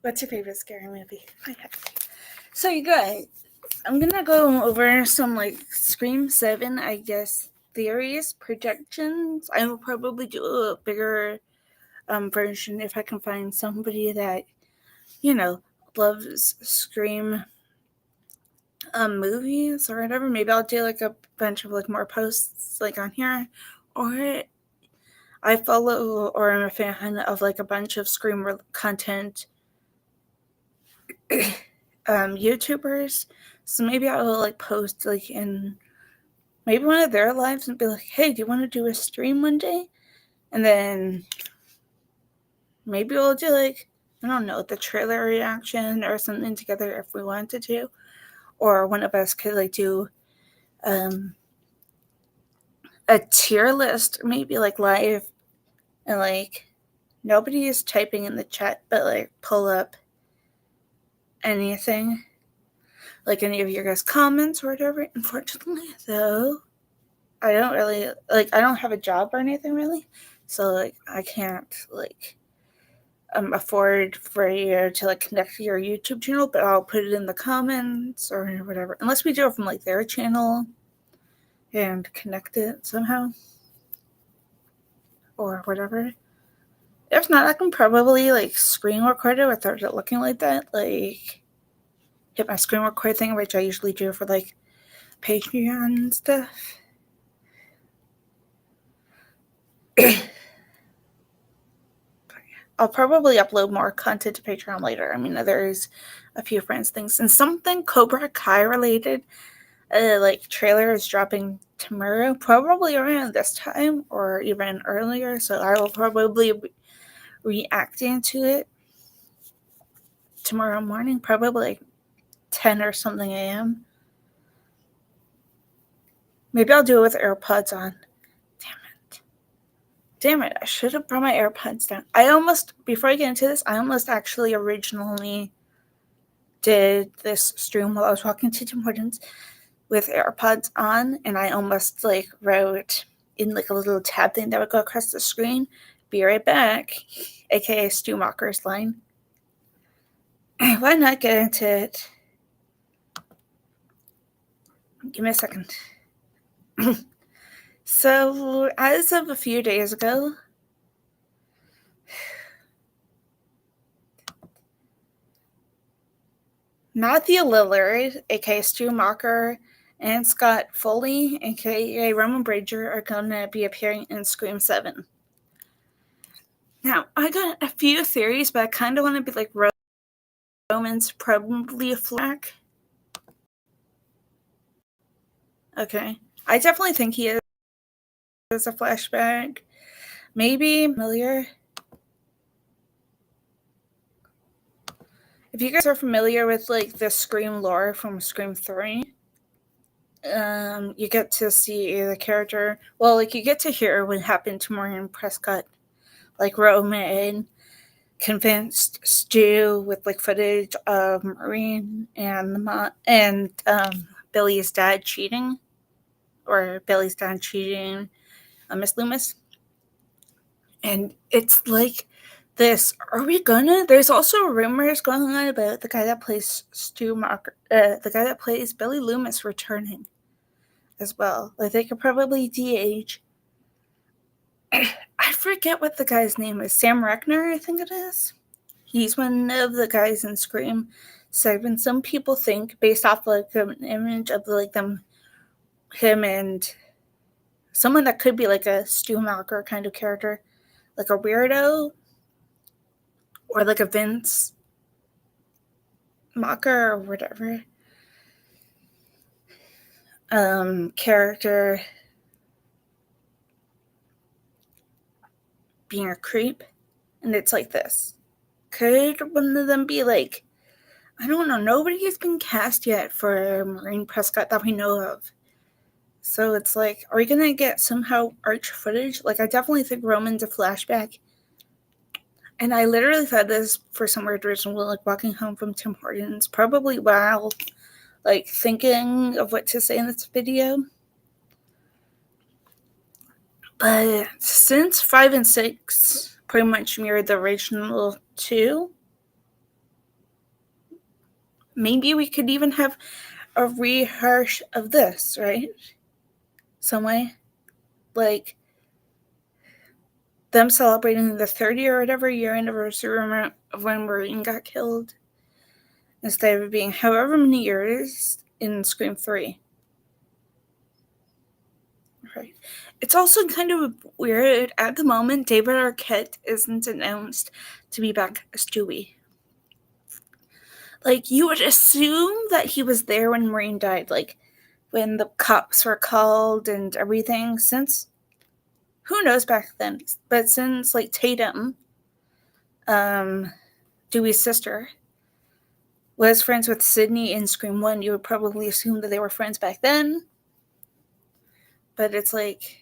What's your favorite scary movie? Okay. So you guys, I'm gonna go over some Scream 7, I guess, theories, projections. I will probably do a bigger version if I can find somebody that, loves Scream movies or whatever. Maybe I'll do a bunch of more posts on here. Or I follow or am a fan of a bunch of Scream content YouTubers. So maybe I will post in maybe one of their lives and be like, hey, do you want to do a stream one day? And then maybe we'll do I don't know, the trailer reaction or something together if we wanted to. Or one of us could do a tier list, maybe live, and nobody is typing in the chat, but pull up anything, any of your guys' comments or whatever. Unfortunately, though, I don't really I don't have a job or anything really, so I can't afford for you to connect to your YouTube channel, but I'll put it in the comments or whatever, unless we do it from their channel and connect it somehow or whatever. If not, I can probably screen record it without it looking like that, hit my screen record thing, which I usually do for Patreon and stuff. I'll probably upload more content to Patreon later. I mean, there's a few friends things and something Cobra Kai related. Trailer is dropping tomorrow, probably around this time or even earlier. So I will probably be reacting to it tomorrow morning, probably 10 or something a.m. Maybe I'll do it with AirPods on. Damn it, I should have brought my AirPods down. Before I get into this, I almost actually originally did this stream while I was walking to Tim Hortons with AirPods on, and I almost wrote in a little tab thing that would go across the screen, "Be right back," aka Stu Mocker's line. Why not get into it? Give me a second. So, as of a few days ago, Matthew Lillard, aka Stu Mocker, and Scott Foley, aka Roman Bridger, are going to be appearing in Scream 7. Now, I got a few theories, but I kind of want to be Roman's probably a flashback. Okay. I definitely think he is a flashback. Maybe familiar. If you guys are familiar with the Scream lore from Scream 3, you get to see the character. Well, you get to hear what happened to Maureen Prescott. Roman convinced Stu with footage of Maureen and Billy's dad cheating, Miss Loomis. And it's this. Are we gonna? There's also rumors going on about the guy that plays Stu Mocker, the guy that plays Billy Loomis returning as well. They could probably de-age. I forget what the guy's name is. Sam Reckner, I think it is. He's one of the guys in Scream 7. Some people think, based off an image of him and someone that could be a Stu Mocker kind of character, a weirdo, or a Vince Mocker or whatever character being a creep. And it's this. Could one of them be I don't know, nobody has been cast yet for Maureen Prescott that we know of. So it's are we going to get somehow arch footage? I definitely think Roman's a flashback. And I literally thought this for some weird reason while walking home from Tim Hortons, probably while thinking of what to say in this video. But since 5 and 6 pretty much mirrored the original 2, maybe we could even have a rehash of this, right? Some way. Like them celebrating the 30 or whatever year anniversary of when Maureen got killed, instead of it being however many years in Scream 3. Right. It's also kind of weird. At the moment, David Arquette isn't announced to be back as Dewey. Like, you would assume that he was there when Maureen died, like, when the cops were called and everything, since, who knows back then, but since, like, Tatum, Dewey's sister, was friends with Sydney in Scream 1, you would probably assume that they were friends back then. But it's like,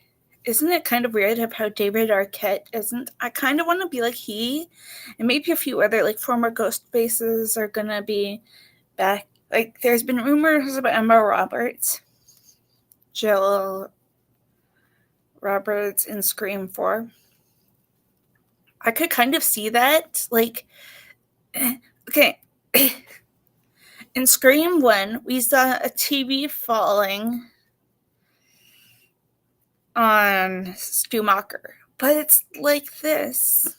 isn't it kind of weird how David Arquette isn't? I kind of want to be like he, and maybe a few other like former Ghost Faces are gonna be back. Like, there's been rumors about Emma Roberts, Jill Roberts in Scream 4. I could kind of see that. Like, okay. In Scream 1, we saw a TV falling on Stumacher, but it's like this.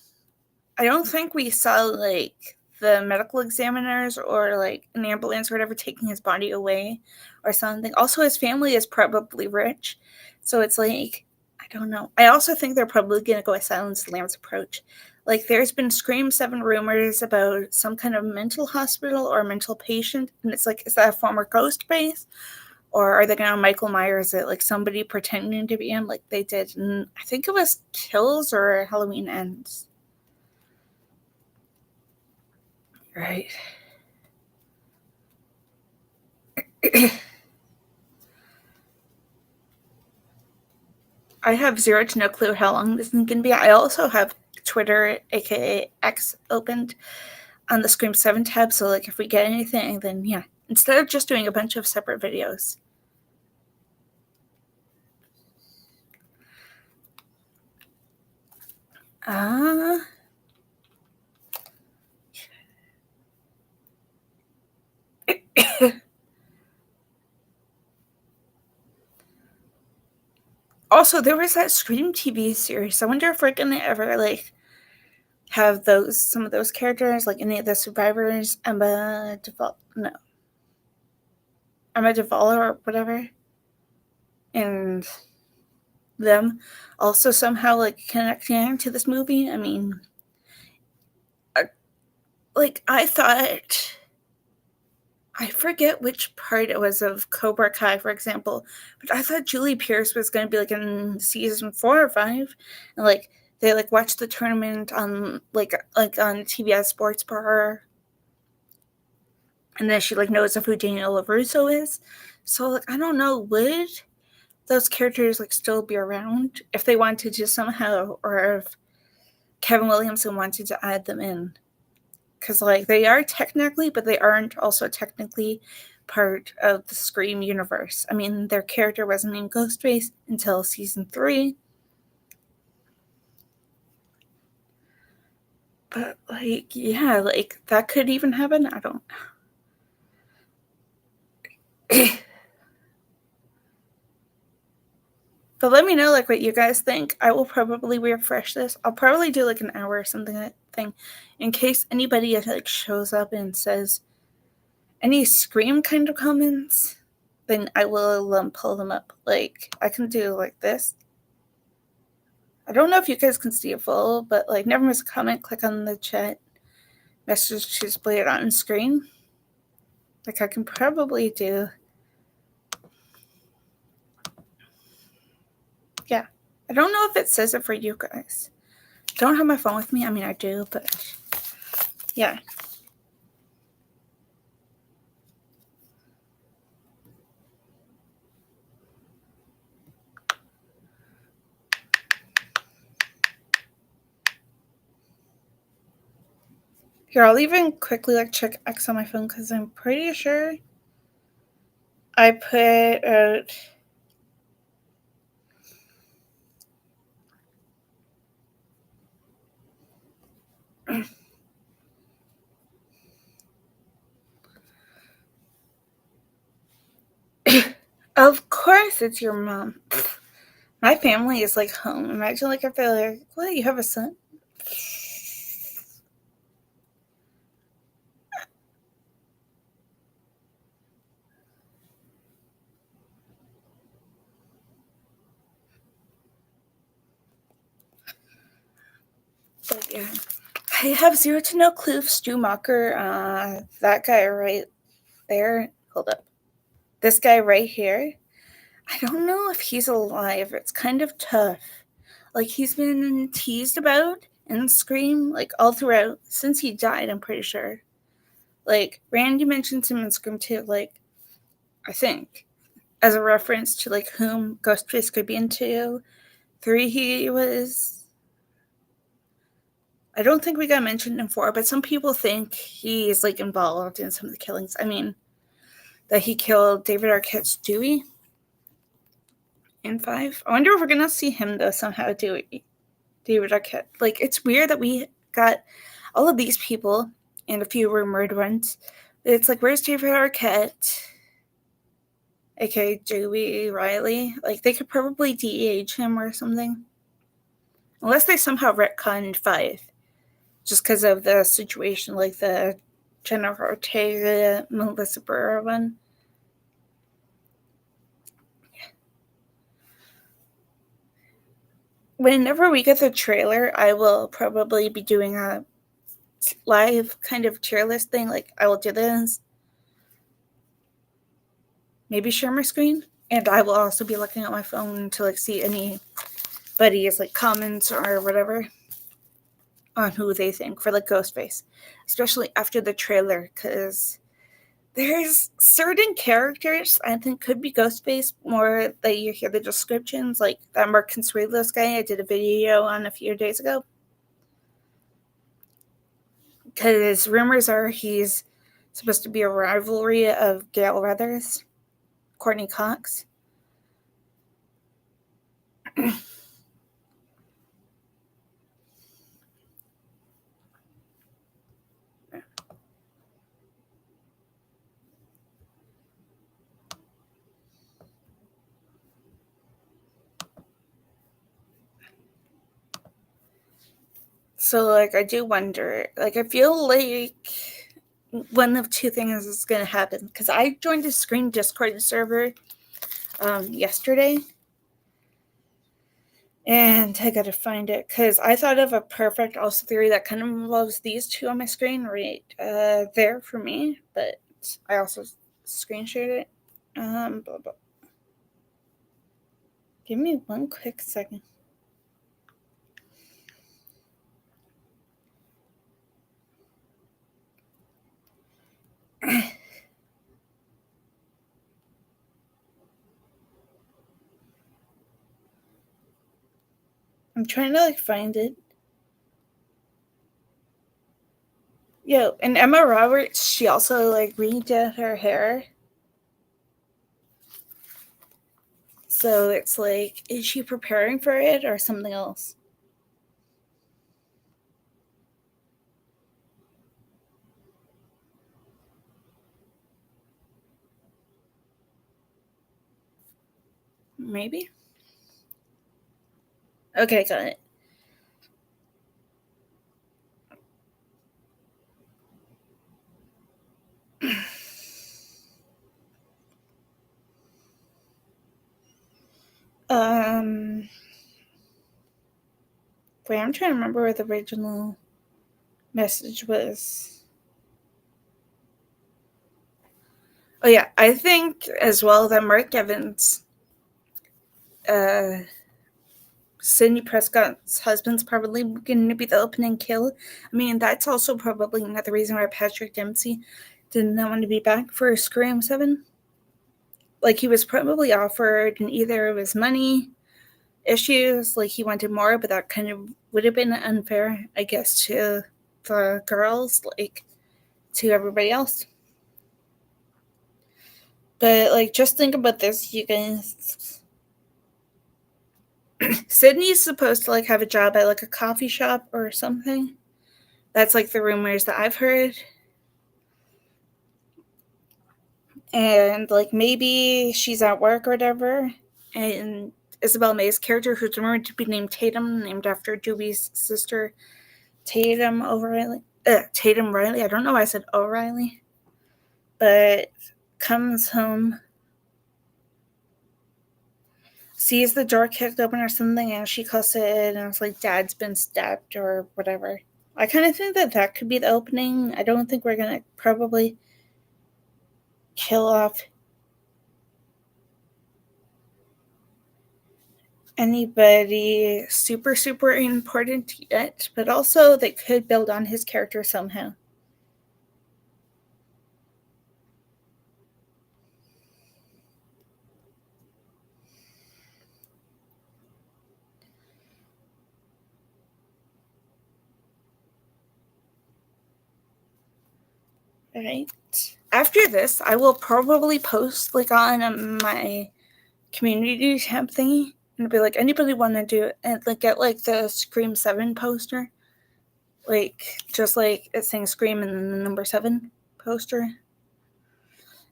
I don't think we saw like the medical examiners or like an ambulance or whatever taking his body away or something. Also, his family is probably rich, so it's like, I don't know. I also think they're probably gonna go a Silence of the Lambs approach. Like, there's been Scream 7 rumors about some kind of mental hospital or mental patient, and it's like, is that a former ghost base? Or are they gonna Michael Myers it, like somebody pretending to be him like they did in, I think it was Kills or Halloween Ends. Right. I have zero to no clue how long this is going to be. I also have Twitter, aka X, opened on the Scream 7 tab, so like if we get anything, then yeah, instead of just doing a bunch of separate videos. Also, there was that Scream TV series. I wonder if we're gonna ever like have some of those characters, like any of the survivors, Emma Duvall or whatever, and them also somehow like connecting to this movie. I mean, like, I thought, I forget which part it was of Cobra Kai, for example, but I thought Julie Pierce was going to be like in season 4 or 5, and like they like watched the tournament on like on TBS Sports Bar, and then she like knows of who Daniel LaRusso is. So like, I don't know, would those characters like still be around if they wanted to somehow, or if Kevin Williamson wanted to add them in? Because like, they are technically, but they aren't also technically part of the Scream universe. I mean, their character wasn't named Ghostface until season 3. But like, yeah, like that could even happen. I don't But let me know like what you guys think. I will probably refresh this. I'll probably do like an hour or something like thing, in case anybody like shows up and says any Scream kind of comments, then I will pull them up. Like, I can do like this. I don't know if you guys can see it full, but like, never miss a comment, click on the chat message to display it on screen. Like, I can probably do. Yeah. I don't know if it says it for you guys. I don't have my phone with me. I mean, I do, but yeah. Here, I'll even quickly like check X on my phone because I'm pretty sure I put out. Of course it's your mom. My family is like home. Imagine like if they're like, what, you have a son? But yeah. I have zero to no clue if Stu Macher, that guy right there, hold up. This guy right here, I don't know if he's alive. It's kind of tough. Like, he's been teased about in Scream, like, all throughout since he died, I'm pretty sure. Like, Randy mentions him in Scream 2, like, I think, as a reference to, like, whom Ghostface could be into. 3, he was. I don't think we got mentioned in 4, but some people think he's, like, involved in some of the killings. I mean, that he killed David Arquette's Dewey in 5. I wonder if we're going to see him, though, somehow, Dewey. David Arquette. Like, it's weird that we got all of these people and a few rumored ones. It's like, where's David Arquette? aka Dewey Riley? Like, they could probably de-age him or something. Unless they somehow retconned 5. Just because of the situation, like the Jennifer Ortega, Melissa Barrera one. Whenever we get the trailer, I will probably be doing a live kind of tier list thing. Like, I will do this, maybe share my screen, and I will also be looking at my phone to like see anybody's like comments or whatever on who they think for like Ghostface, especially after the trailer, because there's certain characters I think could be Ghostface more that you hear the descriptions, like that Mark Consuelos guy I did a video on a few days ago. Because rumors are he's supposed to be a rivalry of Gail Weathers, Courtney Cox. So, like, I do wonder, like, I feel like one of two things is going to happen. Because I joined a Scream Discord server yesterday. And I got to find it. Because I thought of a perfect also theory that kind of involves these two on my screen right there for me. But I also screen shared it. Blah, blah. Give me one quick second. I'm trying to like find it. Yo, and Emma Roberts, she also like redid her hair. So it's like, is she preparing for it or something else? Maybe. Okay, got it. Wait, I'm trying to remember what the original message was. Oh yeah, I think as well that Mark Evans, Sidney Prescott's husband's probably going to be the opening kill. I mean, that's also probably another reason why Patrick Dempsey did not want to be back for Scream 7. Like, he was probably offered in either of his money issues, like he wanted more, but that kind of would have been unfair, I guess, to the girls, like to everybody else. But like, just think about this, you guys. Sydney's supposed to like have a job at like a coffee shop or something. That's like the rumors that I've heard. And like maybe she's at work or whatever, and Isabel May's character, who's rumored to be named Tatum, named after Dewey's sister, Tatum O'Reilly. Tatum Riley. I don't know why I said O'Reilly, but comes home, sees the door kicked open or something, and she calls it, and it's like Dad's been stabbed or whatever. I kind of think that could be the opening. I don't think we're gonna probably kill off anybody super important yet, but also they could build on his character somehow. Right. After this, I will probably post like on my community tab thingy and be like, anybody want to do it, and like get like the Scream 7 poster, like just like it's saying Scream and then the number 7 poster,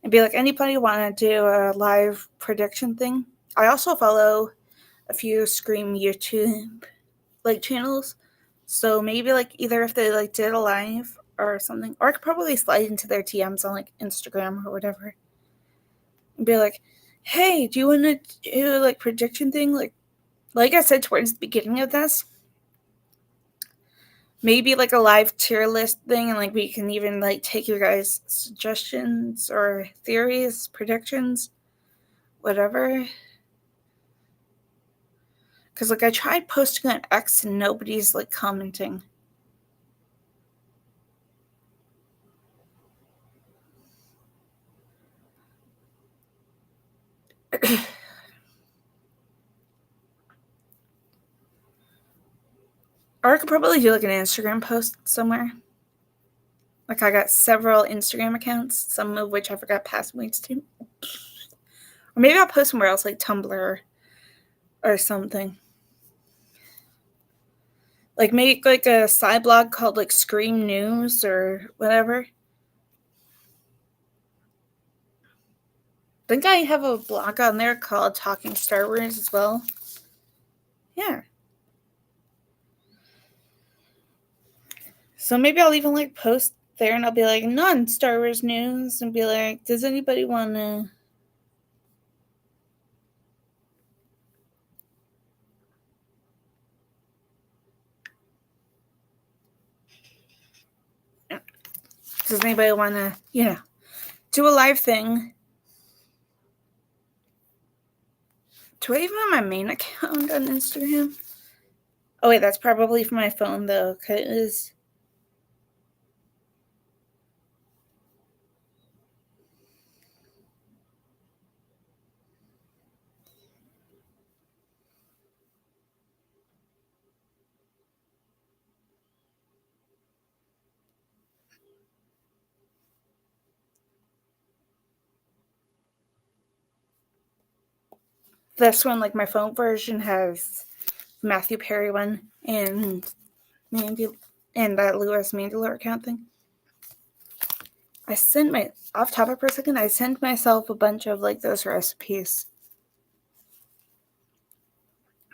and be like, anybody want to do a live prediction thing. I also follow a few Scream YouTube like channels, so maybe like either if they like did a live or something, or I could probably slide into their TMs on like Instagram or whatever and be like, hey, do you want to do like prediction thing? Like I said towards the beginning of this, maybe like a live tier list thing, and like we can even like take your guys' suggestions or theories, predictions, whatever. Because like I tried posting on X and nobody's like commenting. Or I could probably do like an Instagram post somewhere. Like I got several Instagram accounts, some of which I forgot passwords to. Or maybe I'll post somewhere else like Tumblr or something. Like make like a side blog called like Scream News or whatever. I think I have a blog on there called Talking Star Wars as well. Yeah. So maybe I'll even like post there and I'll be like non Star Wars news and be like, does anybody want to? Does anybody want to, do a live thing? Do I even have my main account on Instagram? Oh wait, that's probably for my phone though, because this one, like my phone version, has Matthew Perry one and Mandy and that Lewis Mandalore account thing. I sent my off topic for a second. I sent myself a bunch of like those recipes,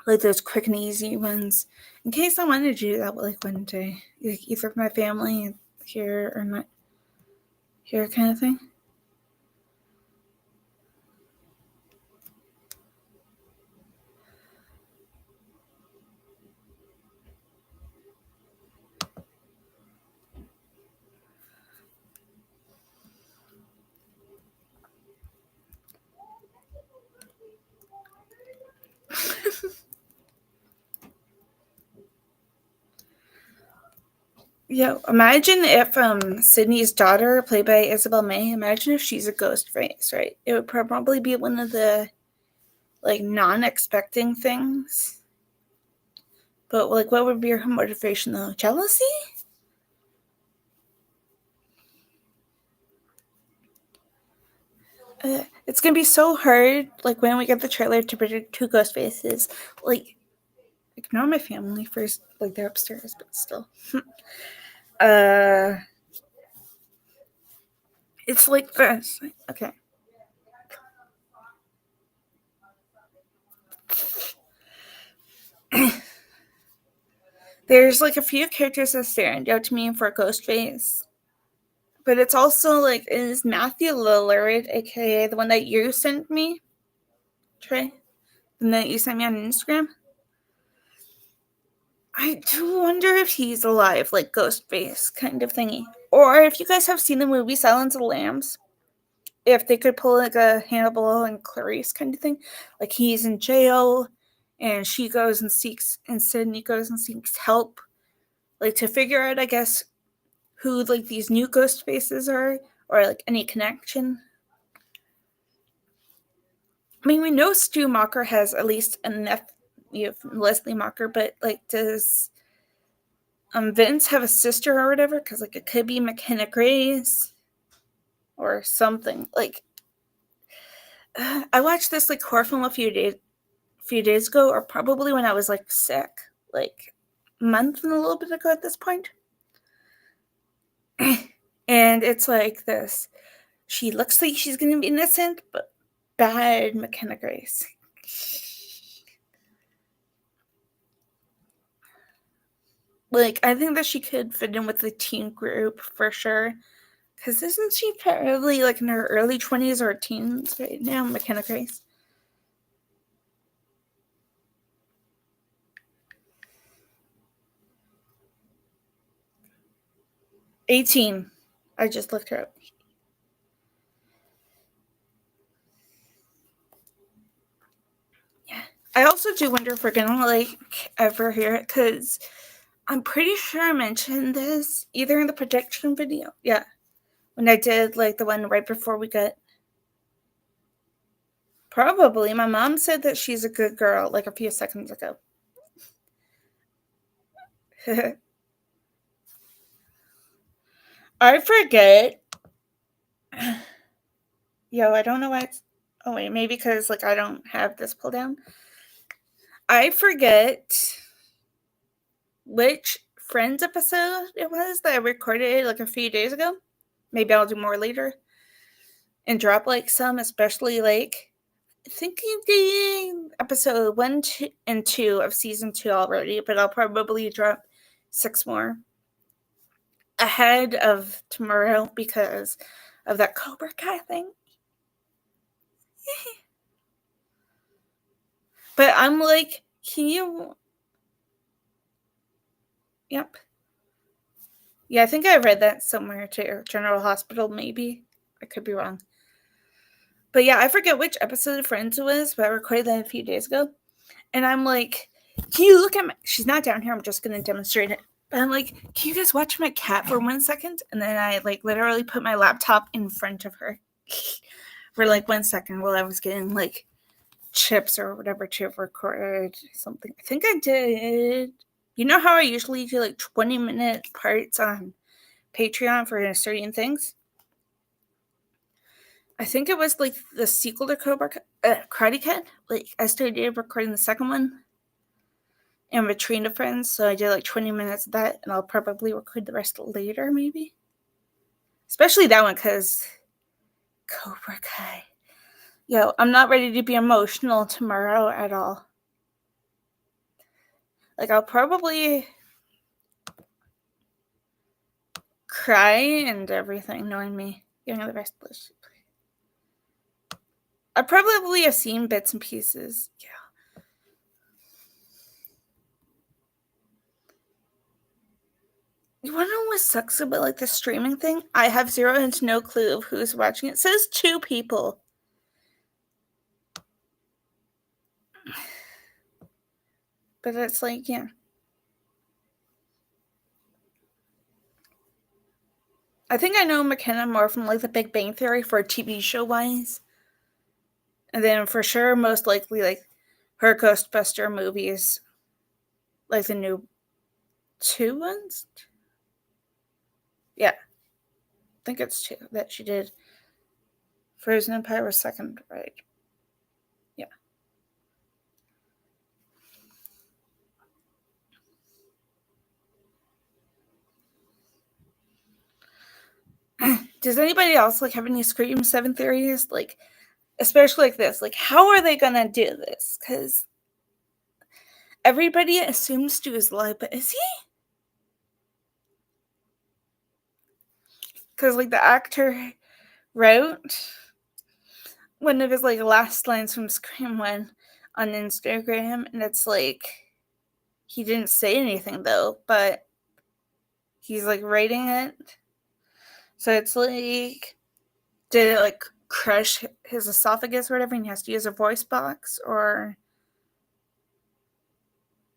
like those quick and easy ones, in case I wanted to do that like one day, like either with my family here or not here, kind of thing. Yeah, imagine if Sydney's daughter, played by Isabel May, imagine if she's a ghost face, right? It would probably be one of the like non-expecting things. But like, what would be her motivation though? Jealousy? It's gonna be so hard. Like when we get the trailer to predict two ghost faces, like ignore my family first. Like they're upstairs, but still. uh, it's like this. Okay. There's like a few characters that stand out to me for Ghostface. But it's also like, is Matthew Lillard, aka the one that you sent me, Trey? And that you sent me on Instagram? I do wonder if he's alive, like Ghostface kind of thingy. Or if you guys have seen the movie Silence of the Lambs, if they could pull like a Hannibal and Clarice kind of thing. Like he's in jail and she goes and seeks, and Sydney goes and seeks help, like to figure out, I guess, who like these new ghost faces are, or like any connection. I mean, we know Stu Mocker has at least a nephew, Leslie Mocker, but like, does Vince have a sister or whatever? Because like it could be McKenna Grace or something. Like, I watched this like horror film a few days ago, or probably when I was like sick, like a month and a little bit ago at this point. And it's like this. She looks like she's gonna be innocent, but bad McKenna Grace. Like, I think that she could fit in with the teen group for sure. Because isn't she probably like in her early 20s or teens right now, McKenna Grace? '18. I just looked her up. Yeah. I also do wonder if we're gonna like ever hear it, because I'm pretty sure I mentioned this either in the prediction video. Yeah. When I did like the one right before we got. Probably. My mom said that she's a good girl like a few seconds ago. I forget. Yo, I don't know why it's. Oh, wait, maybe because like I don't have this pull down. I forget which Friends episode it was that I recorded like a few days ago. Maybe I'll do more later and drop like some, especially like thinking the episode 1 and 2 of season 2 already, but I'll probably drop 6 more ahead of tomorrow because of that Cobra Kai thing. But I'm like, can you? Yep. Yeah, I think I read that somewhere too. General Hospital, maybe. I could be wrong. But yeah, I forget which episode of Friends it was, but I recorded that a few days ago. And I'm like, can you look at my. She's not down here. I'm just going to demonstrate it. But I'm like, can you guys watch my cat for 1 second? And then I like literally put my laptop in front of her for like 1 second while I was getting like chips or whatever to record something. I think I did. You know how I usually do like 20-minute parts on Patreon for certain things? I think it was like the sequel to Karate Kid. Like I started recording the second one in between the friends, so I did like 20 minutes of that, and I'll probably record the rest later, maybe. Especially that one, because Cobra Kai. Yo, I'm not ready to be emotional tomorrow at all. Like I'll probably cry and everything, knowing me. Giving the rest of this. I probably have seen bits and pieces. Yeah. You wanna know what sucks about like the streaming thing? I have zero and no clue of who's watching it. It says 2 people. But it's like, yeah. I think I know McKenna more from like the Big Bang Theory for TV show wise. And then for sure, most likely like her Ghostbuster movies. Like the new 2 ones? Yeah. I think it's 2 that she did. Frozen Empire was second, right? Yeah. Does anybody else like have any Scream 7 theories? Like, especially like this. Like, how are they gonna do this? Because everybody assumes Stu is alive, but is he? Because, like, the actor wrote one of his, like, last lines from Scream 1 on Instagram, and it's like, he didn't say anything, though, but he's, like, writing it. So it's like, did it, like, crush his esophagus or whatever, and he has to use a voice box, or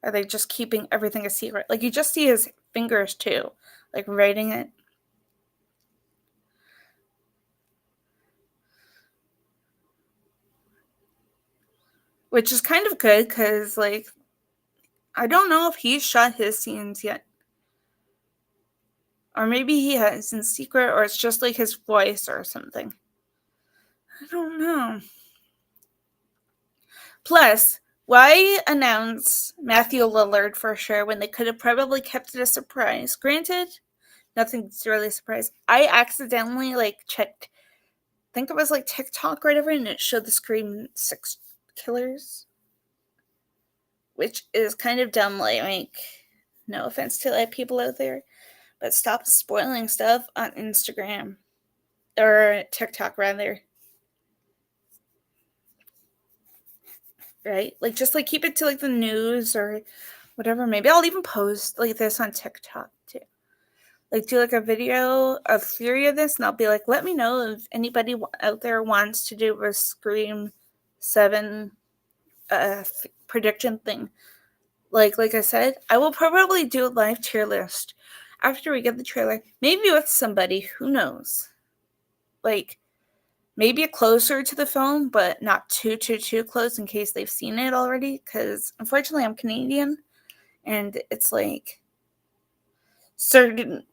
are they just keeping everything a secret? Like, you just see his fingers, too, like, writing it. Which is kind of good, because, like, I don't know if he's shot his scenes yet. Or maybe he has in secret, or it's just, like, his voice or something. I don't know. Plus, why announce Matthew Lillard for sure when they could have probably kept it a surprise? Granted, nothing's really a surprise. I accidentally, like, checked, I think it was, like, TikTok or whatever, and it showed the Scream 6 killers. Which is kind of dumb, like, no offense to, like, people out there, but stop spoiling stuff on Instagram. Or TikTok, rather. Right? Like, just, like, keep it to, like, the news or whatever. Maybe I'll even post, like, this on TikTok, too. Like, do, like, a video, a theory of this, and I'll be like, let me know if anybody out there wants to do a Scream 7 prediction thing. Like I said, I will probably do a live tier list after we get the trailer. Maybe with somebody, who knows? Like, maybe closer to the film, but not too close in case they've seen it already. Because unfortunately, I'm Canadian, and it's like certain,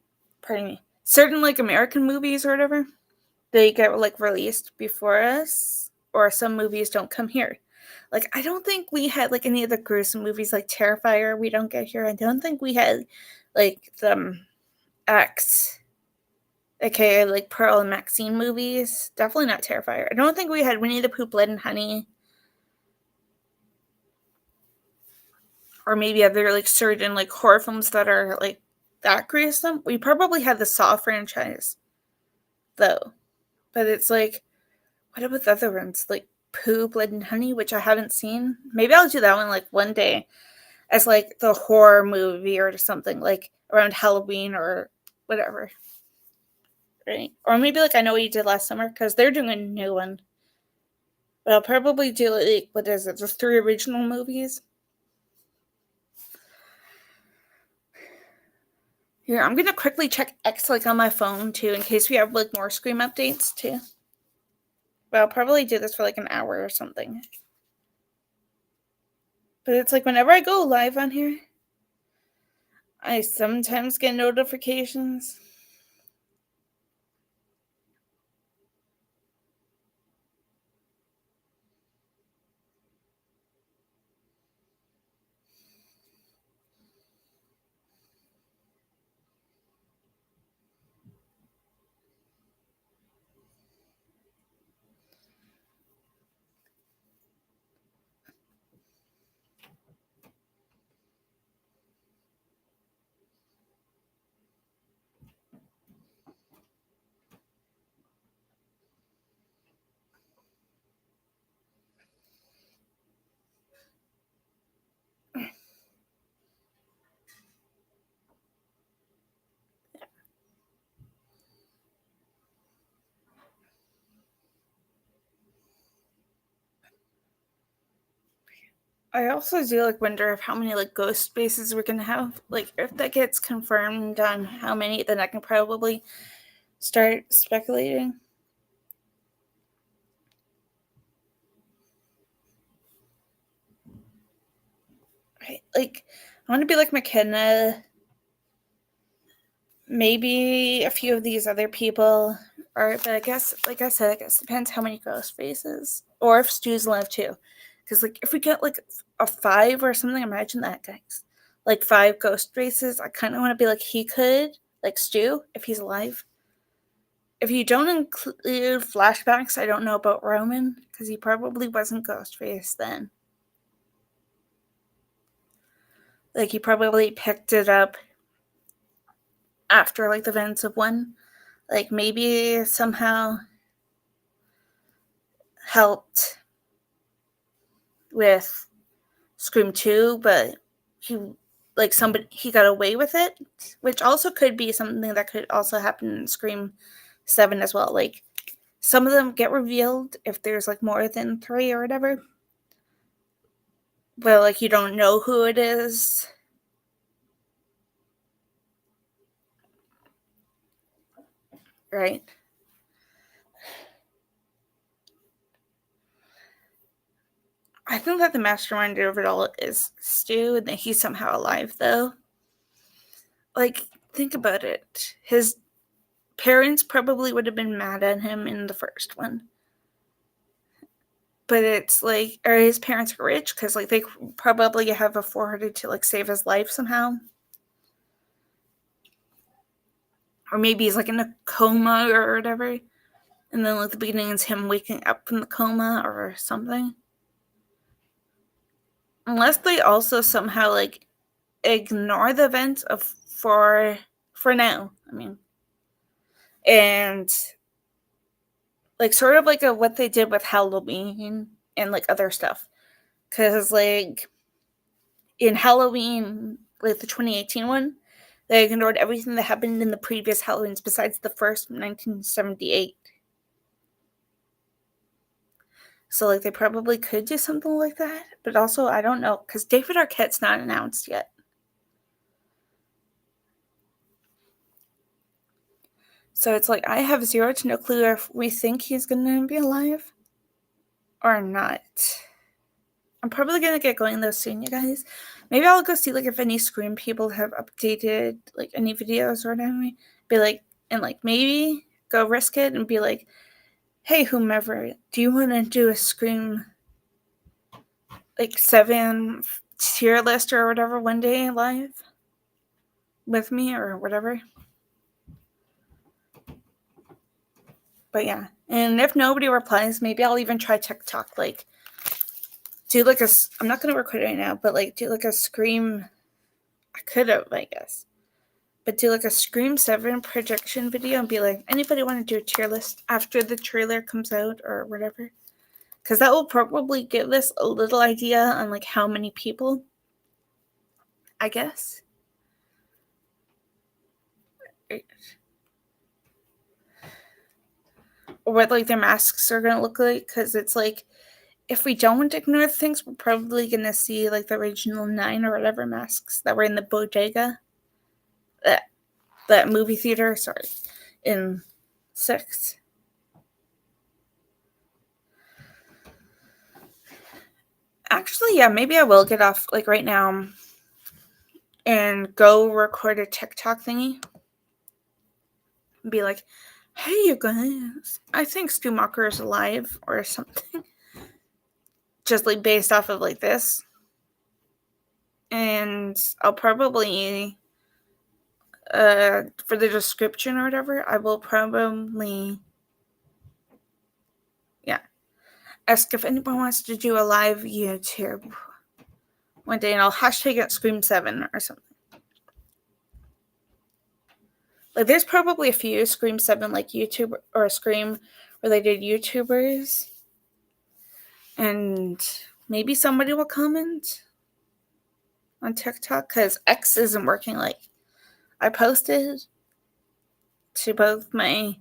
like American movies or whatever, they get like released before us, or some movies don't come here. Like, I don't think we had like any of the gruesome movies like Terrifier. We don't get here. I don't think we had like the X, aka like Pearl and Maxine movies. Definitely not Terrifier. I don't think we had Winnie the Pooh, Blood and Honey, or maybe other like certain like horror films that are like that gruesome. We probably had the Saw franchise, though. But it's like, what about the other ones like Pooh, Blood and Honey, which I haven't seen? Maybe I'll do that one like one day as like the horror movie or something, like around Halloween or whatever. Right? Or maybe like I Know What You Did Last Summer, because they're doing a new one. But I'll probably do like, what is it, the 3 original movies. Here, I'm gonna quickly check X like on my phone too, in case we have like more Scream updates too. But I'll probably do this for like an hour or something. But it's like whenever I go live on here, I sometimes get notifications. I also do like wonder if how many like ghost spaces we're gonna have. Like, if that gets confirmed on how many, then I can probably start speculating. Right? Like, I want to be like McKenna. Maybe a few of these other people are, but I guess, like I said, I guess it depends how many ghost faces, or if Stu's alive too. Because like if we get like a 5 or something, imagine that, guys. Like 5 ghost faces. I kind of want to be like he could, like Stu, if he's alive. If you don't include flashbacks, I don't know about Roman, because he probably wasn't Ghostface then. Like he probably picked it up after like the events of 1. Like maybe somehow helped with Scream 2, but he got away with it, which also could be something that could also happen in Scream 7 as well. Like some of them get revealed if there's like more than 3 or whatever. But like you don't know who it is. Right? I think that the mastermind of it all is Stu, and that he's somehow alive though. Like, think about it. His parents probably would have been mad at him in the first one. But it's like, are his parents rich? Because like they probably have afforded to like save his life somehow. Or maybe he's like in a coma or whatever. And then like the beginning is him waking up from the coma or something. Unless they also somehow like ignore the events of for now. I mean, and like sort of like what they did with Halloween and like other stuff, because like in Halloween, like the 2018 one, they ignored everything that happened in the previous Halloweens besides the first from 1978. So like they probably could do something like that, but also I don't know because David Arquette's not announced yet. So it's like I have zero to no clue if we think he's gonna be alive or not. I'm probably gonna get going though soon, you guys. Maybe I'll go see like if any Scream people have updated like any videos or whatever. Be like, and like maybe go risk it and be like, hey, whomever, do you want to do a Scream like 7 tier list or whatever one day live with me or whatever? But yeah, and if nobody replies, maybe I'll even try TikTok. Like, do like I'm not gonna record it right now, but like do like a Scream. I could have, I guess, but do like a Scream 7 projection video and be like, anybody want to do a tier list after the trailer comes out or whatever? Because that will probably give us a little idea on like how many people, I guess. Or what like their masks are going to look like, because it's like, if we don't ignore things, we're probably going to see like the original 9 or whatever masks that were in the bodega, that movie theater, sorry, in 6. Actually, yeah, maybe I will get off like right now and go record a TikTok thingy and be like, hey, you guys, I think Schumacher is alive or something. Just like based off of like this. And I'll probably, for the description or whatever, I will probably, yeah, ask if anyone wants to do a live YouTube one day, and I'll hashtag it Scream 7 or something. Like, there's probably a few Scream 7 like YouTube or Scream related YouTubers, and maybe somebody will comment on TikTok because X isn't working. Like, I posted to both my,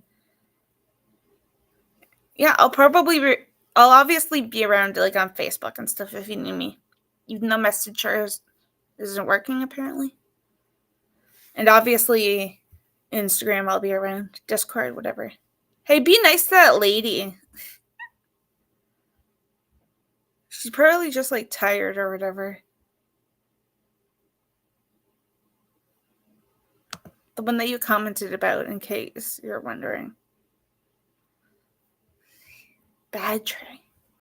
yeah, I'll obviously be around like on Facebook and stuff if you need me, even though Messenger isn't working apparently. And obviously Instagram, I'll be around, Discord, whatever. Hey, be nice to that lady. She's probably just like tired or whatever. The one that you commented about, in case you're wondering. Bad train.